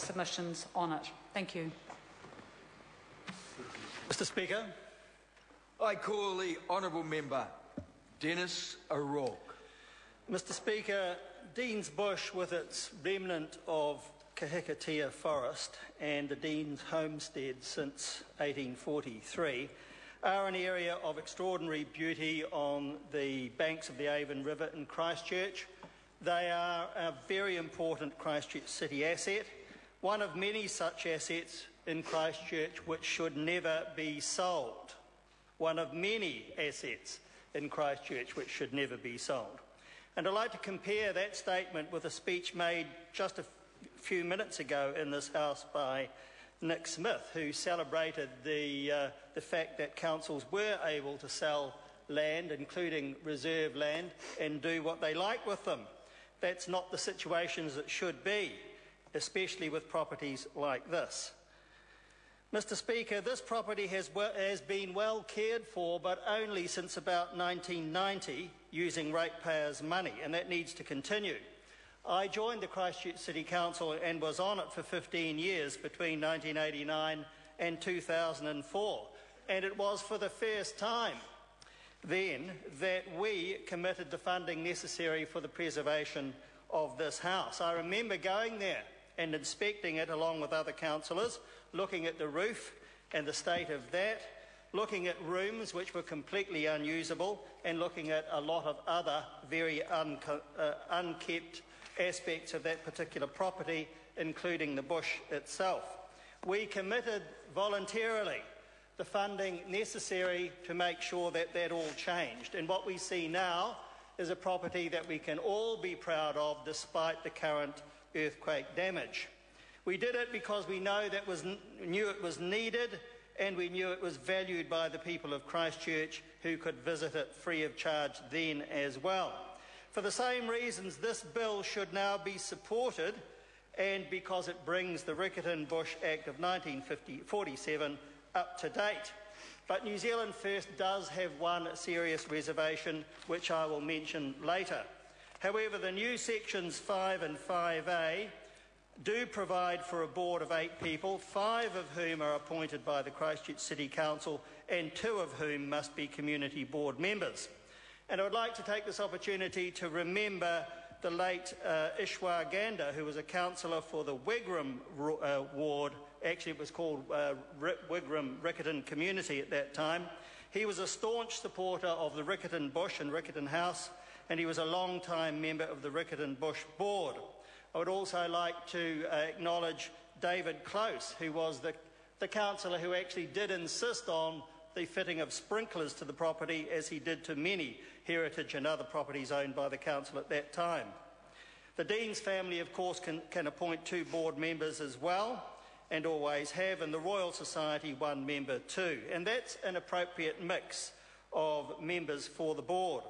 submissions on it. Thank you. Mr. Speaker. I call the honourable member Dennis O'Rourke. Mr. Speaker, Dean's Bush, with its remnant of Kahikatea forest and the Dean's homestead since 1843, are an area of extraordinary beauty on the banks of the Avon River in Christchurch. They are a very important Christchurch city asset, one of many such assets in Christchurch which should never be sold. One of many assets in Christchurch which should never be sold. And I'd like to compare that statement with a speech made just a few minutes ago in this House by Nick Smith, who celebrated the fact that councils were able to sell land, including reserve land, and do what they like with them. That's not the situation as it should be, especially with properties like this. Mr. Speaker, this property has been well cared for, but only since about 1990, using ratepayers' money, and that needs to continue. I joined the Christchurch City Council and was on it for 15 years between 1989 and 2004, and it was for the first time then that we committed the funding necessary for the preservation of this house. I remember going there and inspecting it along with other councillors, looking at the roof and the state of that, looking at rooms which were completely unusable, and looking at a lot of other very unkept aspects of that particular property, including the bush itself. We committed voluntarily the funding necessary to make sure that that all changed, and what we see now is a property that we can all be proud of despite the current earthquake damage. We did it because we knew it was needed, and we knew it was valued by the people of Christchurch, who could visit it free of charge then as well. For the same reasons, this bill should now be supported, and because it brings the Riccarton Bush Act of 1947 up to date. But New Zealand First does have one serious reservation, which I will mention later. However, the new sections 5 and 5A do provide for a board of 8 people, 5 of whom are appointed by the Christchurch City Council and 2 of whom must be community board members. And I would like to take this opportunity to remember the late Ishwar Gander, who was a councillor for the Wigram ward. Actually, it was called Wigram Riccarton Community at that time. He was a staunch supporter of the Riccarton Bush and Riccarton House, and he was a long-time member of the Riccarton Bush Board. I would also like to acknowledge David Close, who was the councillor who actually did insist on the fitting of sprinklers to the property, as he did to many heritage and other properties owned by the council at that time. The Dean's family, of course, can appoint 2 board members as well, and always have, and the Royal Society 1 member too. And that's an appropriate mix of members for the board.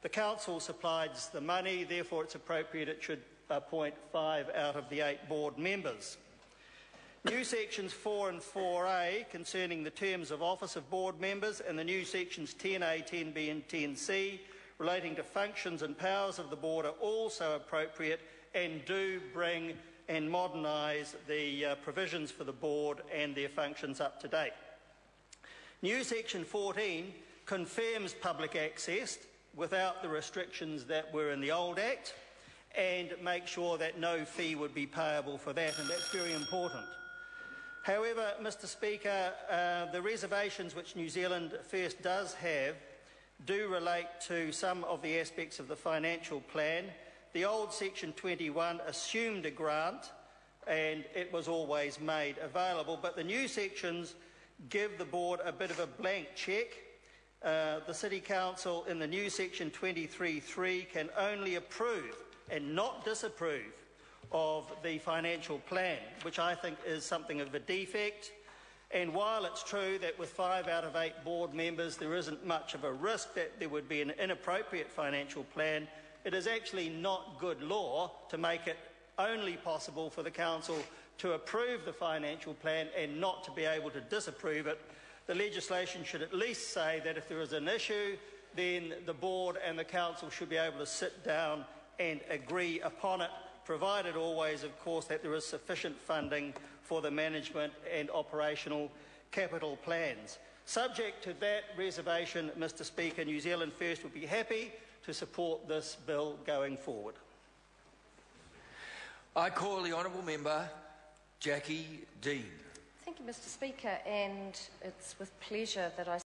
The council supplies the money, therefore it's appropriate it should appoint 5 out of the 8 board members. New sections 4 and 4A concerning the terms of office of board members, and the new sections 10A, 10B and 10C relating to functions and powers of the board are also appropriate and do bring and modernise the provisions for the board and their functions up to date. New section 14 confirms public access without the restrictions that were in the old Act, and make sure that no fee would be payable for that, and that's very important. However, Mr. Speaker, the reservations which New Zealand First does have do relate to some of the aspects of the financial plan. The old Section 21 assumed a grant, and it was always made available, but the new sections give the board a bit of a blank cheque. The City Council in the new Section 23.3 can only approve and not disapprove of the financial plan, which I think is something of a defect. And while it's true that with 5 out of 8 board members there isn't much of a risk that there would be an inappropriate financial plan, it is actually not good law to make it only possible for the Council to approve the financial plan and not to be able to disapprove it. The legislation should at least say that if there is an issue, then the board and the Council should be able to sit down and agree upon it, provided always, of course, that there is sufficient funding for the management and operational capital plans. Subject to that reservation, Mr Speaker, New Zealand First would be happy to support this bill going forward. I call the Honourable Member Jackie Dean. Thank you, Mr Speaker, and it's with pleasure that I